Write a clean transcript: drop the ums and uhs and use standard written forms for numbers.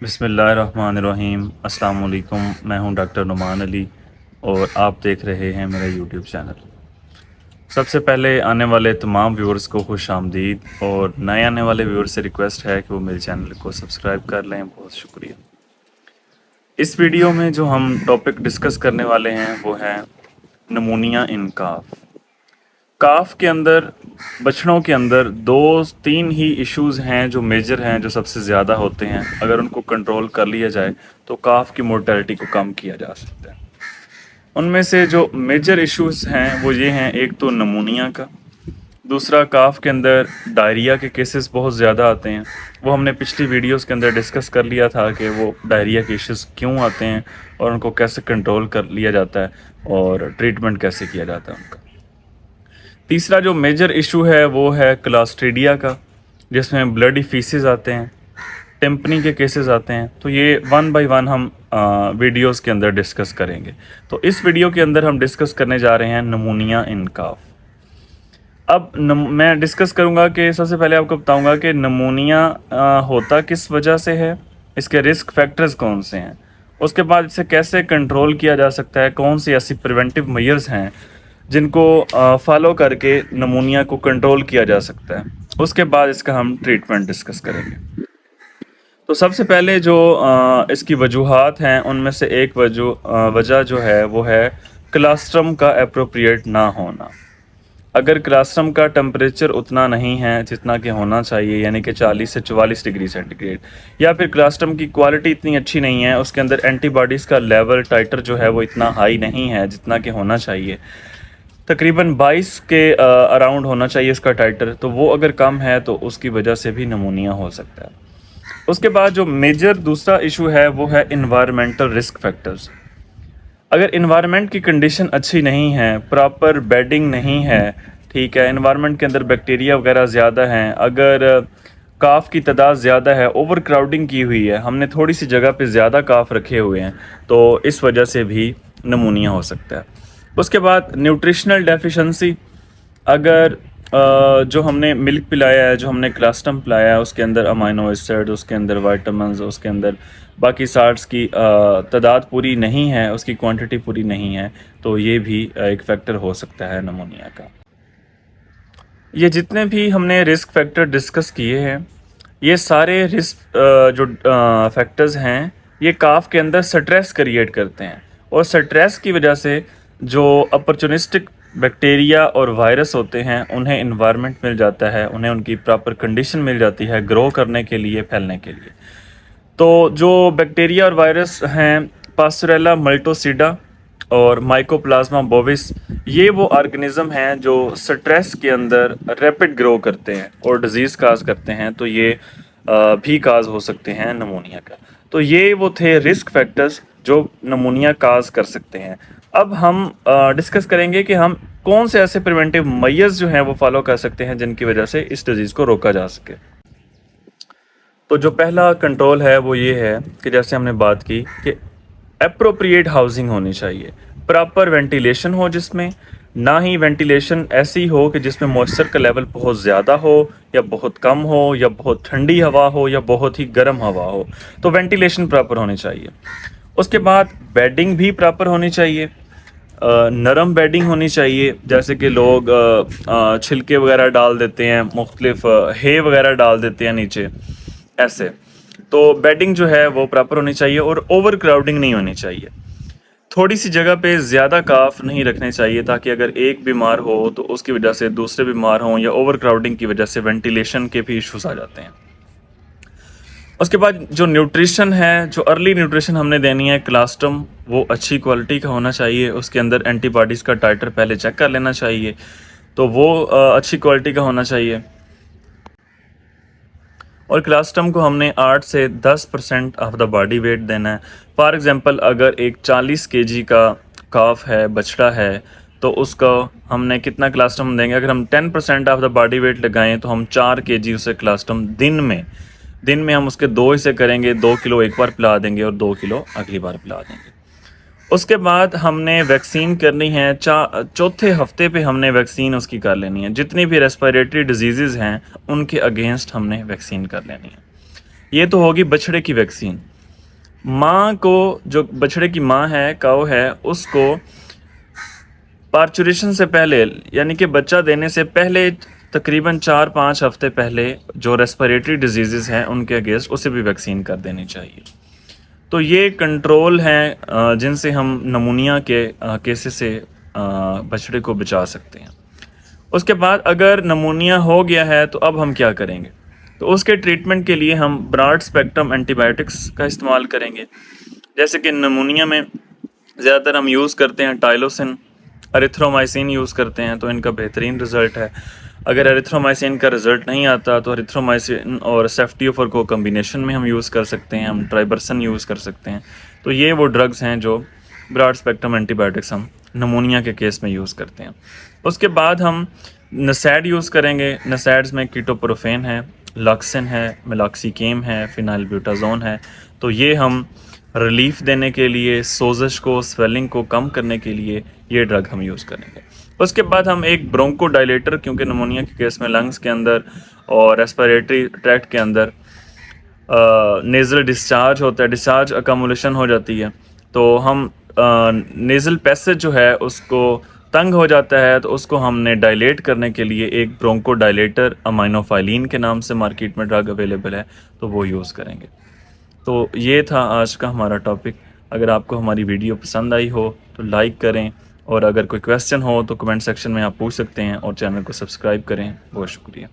बिस्मिल्लाहिर्रहमानिर्रहीम। अस्सलाम वालेकुम। मैं हूं डॉक्टर नुमान अली और आप देख रहे हैं मेरा यूट्यूब चैनल। सबसे पहले आने वाले तमाम व्यूअर्स को खुश आमदीद और नए आने वाले व्यूअर्स से रिक्वेस्ट है कि वो मेरे चैनल को सब्सक्राइब कर लें। बहुत शुक्रिया। इस वीडियो में जो हम टॉपिक डिस्कस करने वाले हैं वो है नमूनिया इन काफ। काफ के अंदर बछड़ों के अंदर दो तीन ही इश्यूज हैं जो मेजर हैं, जो सबसे ज़्यादा होते हैं। अगर उनको कंट्रोल कर लिया जाए तो काफ की मोर्टेलिटी को कम किया जा सकता है। उनमें से जो मेजर इश्यूज हैं वो ये हैं, एक तो नमूनिया का, दूसरा काफ के अंदर डायरिया के केसेस बहुत ज़्यादा आते हैं। वो हमने पिछली वीडियोस के अंदर डिस्कस कर लिया था कि वो डायरिया के इश्यूज क्यों आते हैं और उनको कैसे कंट्रोल कर लिया जाता है और ट्रीटमेंट कैसे किया जाता है उनका। तीसरा जो मेजर इशू है वो है क्लास्ट्रीडिया का, जिसमें ब्लडी फीसेस आते हैं, टिम्पनी के केसेस आते हैं। तो ये वन बाय वन हम वीडियोस के अंदर डिस्कस करेंगे। तो इस वीडियो के अंदर हम डिस्कस करने जा रहे हैं नमूनिया इन काफ। अब मैं डिस्कस करूंगा कि सबसे पहले आपको बताऊंगा कि नमूनिया होता किस वजह से है, इसके रिस्क फैक्टर्स कौन से हैं, उसके बाद इसे कैसे कंट्रोल किया जा सकता है, कौन सी ऐसी प्रिवेंटिव मेजर्स हैं जिनको फॉलो करके नमूनिया को कंट्रोल किया जा सकता है। उसके बाद इसका हम ट्रीटमेंट डिस्कस करेंगे। तो सबसे पहले जो इसकी वजूहात हैं उनमें से एक वजह जो है वो है क्लास्ट्रम का एप्रोप्रिएट ना होना। अगर क्लास्ट्रम का टेम्परेचर उतना नहीं है जितना कि होना चाहिए, यानी कि 40 से 44 डिग्री सेंटीग्रेड, या फिर क्लास्ट्रम की क्वालिटी इतनी अच्छी नहीं है, उसके अंदर एंटीबॉडीज़ का लेवल टाइटर जो है वो इतना हाई नहीं है जितना कि होना चाहिए, तकरीबन 22 के अराउंड होना चाहिए इसका टाइटर, तो वो अगर कम है तो उसकी वजह से भी नमूनिया हो सकता है। उसके बाद जो मेजर दूसरा इशू है वो है इन्वायरमेंटल रिस्क फैक्टर्स। अगर इन्वायरमेंट की कंडीशन अच्छी नहीं है, प्रॉपर बेडिंग नहीं है, ठीक है, इन्वायरमेंट के अंदर बैक्टीरिया वगैरह ज़्यादा हैं, अगर काफ की तादाद ज़्यादा है, ओवर क्राउडिंग की हुई है, हमने थोड़ी सी जगह पे ज़्यादा काफ रखे हुए हैं, तो इस वजह से भी नमूनिया हो सकता है। उसके बाद न्यूट्रिशनल डेफिशिएंसी। अगर जो हमने मिल्क पिलाया है, जो हमने क्लास्टम पिलाया है, उसके अंदर अमाइनो एसिड, उसके अंदर वाइटामिन, उसके अंदर बाकी साल्ट्स की तादाद पूरी नहीं है, उसकी क्वांटिटी पूरी नहीं है, तो ये भी एक फैक्टर हो सकता है नमूनिया का। ये जितने भी हमने रिस्क फैक्टर डिस्कस किए हैं, ये सारे रिस्क जो फैक्टर्स हैं, ये काफ के अंदर स्ट्रेस क्रिएट करते हैं, और स्ट्रेस की वजह से जो अपॉर्चुनिस्टिक बैक्टीरिया और वायरस होते हैं उन्हें इन्वायरमेंट मिल जाता है, उन्हें उनकी प्रॉपर कंडीशन मिल जाती है ग्रो करने के लिए, फैलने के लिए। तो जो बैक्टीरिया और वायरस हैं, पास्टुरेला मल्टोसिडा और माइकोप्लाज्मा बोविस, ये वो ऑर्गेनिज्म हैं जो स्ट्रेस के अंदर रैपिड ग्रो करते हैं और डिजीज़ काज करते हैं, तो ये भी काज हो सकते हैं नमूनिया का। तो ये वो थे रिस्क फैक्टर्स जो नमूनिया काज कर सकते हैं। अब हम डिस्कस करेंगे कि हम कौन से ऐसे प्रिवेंटिव मेजर्स जो हैं वो फॉलो कर सकते हैं जिनकी वजह से इस डिजीज़ को रोका जा सके। तो जो पहला कंट्रोल है वो ये है कि जैसे हमने बात की कि एप्रोप्रिएट हाउसिंग होनी चाहिए, प्रॉपर वेंटिलेशन हो जिसमें, ना ही वेंटिलेशन ऐसी हो कि जिसमें मॉइस्चर का लेवल बहुत ज़्यादा हो या बहुत कम हो, या बहुत ठंडी हवा हो या बहुत ही गर्म हवा हो। तो वेंटिलेशन प्रॉपर होनी चाहिए। उसके बाद बेडिंग भी प्रॉपर होनी चाहिए, नरम बेडिंग होनी चाहिए, जैसे कि लोग छिलके वगैरह डाल देते हैं, मुख्तलिफ हे वगैरह डाल देते हैं नीचे, ऐसे। तो बेडिंग जो है वो प्रॉपर होनी चाहिए और ओवर क्राउडिंग नहीं होनी चाहिए। थोड़ी सी जगह पे ज़्यादा काफ नहीं रखने चाहिए, ताकि अगर एक बीमार हो तो उसकी वजह से दूसरे बीमार हों, या ओवर क्राउडिंग की वजह से वेंटिलेशन के भी इश्यूज आ जाते हैं। उसके बाद जो न्यूट्रिशन है, जो अर्ली न्यूट्रिशन हमने देनी है, क्लास्टम वो अच्छी क्वालिटी का होना चाहिए, उसके अंदर एंटीबॉडीज़ का टाइटर पहले चेक कर लेना चाहिए, तो वो अच्छी क्वालिटी का होना चाहिए। और क्लास्टम को हमने 8 से 10% ऑफ द बॉडी वेट देना है। फॉर एग्जांपल, अगर एक 40 केजी का काफ है, बछड़ा है, तो उसका हमने कितना क्लास्टम देंगे? अगर हम 10% ऑफ द बॉडी वेट लगाएं तो हम 4 केजी उसे क्लास्टम दिन में हम उसके 2 हिस्से करेंगे, 2 किलो एक बार पिला देंगे और 2 किलो अगली बार पिला देंगे। उसके बाद हमने वैक्सीन करनी है, चौथे हफ्ते पे हमने वैक्सीन उसकी कर लेनी है। जितनी भी रेस्पिरेटरी डिजीज़ हैं उनके अगेंस्ट हमने वैक्सीन कर लेनी है। ये तो होगी बछड़े की वैक्सीन। माँ को, जो बछड़े की माँ है, काऊ है, उसको पार्चुरेशन से पहले यानी कि बच्चा देने से पहले तकरीबन 4-5 हफ्ते पहले जो रेस्पिरेटरी डिजीज़ हैं उनके अगेंस्ट उसे भी वैक्सीन कर देनी चाहिए। तो ये कंट्रोल हैं जिनसे हम नमूनिया के केसेस से बछड़े को बचा सकते हैं। उसके बाद अगर नमूनिया हो गया है तो अब हम क्या करेंगे? तो उसके ट्रीटमेंट के लिए हम ब्रॉड स्पेक्ट्रम एंटीबायोटिक्स का इस्तेमाल करेंगे। जैसे कि नमूनिया में ज़्यादातर हम यूज़ करते हैं टाइलोसिन, एरिथ्रोमाइसिन यूज़ करते हैं, तो इनका बेहतरीन रिज़ल्ट है। अगर एरिथ्रोमाइसिन का रिज़ल्ट नहीं आता तो एरिथ्रोमाइसिन और सेफ्टियोफर को कम्बिनेशन में हम यूज़ कर सकते हैं, हम ट्राइबरसन यूज़ कर सकते हैं। तो ये वो ड्रग्स हैं जो ब्रॉड स्पेक्ट्रम एंटीबायोटिक्स हम नमूनिया के केस में यूज़ करते हैं। उसके बाद हम नसैड यूज़ करेंगे। नसैड्स में कीटोप्रोफेन है, लॉक्सिन है, मेलॉक्सीकेम है, फिनाइलब्यूटाजोन है। तो ये हम रिलीफ देने के लिए, सोजश को, स्वेलिंग को कम करने के लिए ये ड्रग हम यूज़ करेंगे। उसके बाद हम एक ब्रोंको डायलेटर, क्योंकि नमूनिया के केस में लंग्स के अंदर और रेस्पिरेटरी ट्रैक्ट के अंदर नेज़ल डिस्चार्ज होता है, डिस्चार्ज अकामुलेशन हो जाती है, तो हम नेज़ल पैसेज जो है उसको तंग हो जाता है, तो उसको हमने डायलेट करने के लिए एक ब्रोंको डायलेटर अमाइनोफाइलिन के नाम से मार्केट में ड्रग अवेलेबल है, तो वो यूज़ करेंगे। तो ये था आज का हमारा टॉपिक। अगर आपको हमारी वीडियो पसंद आई हो तो लाइक करें, और अगर कोई क्वेश्चन हो तो कमेंट सेक्शन में आप पूछ सकते हैं, और चैनल को सब्सक्राइब करें। बहुत शुक्रिया।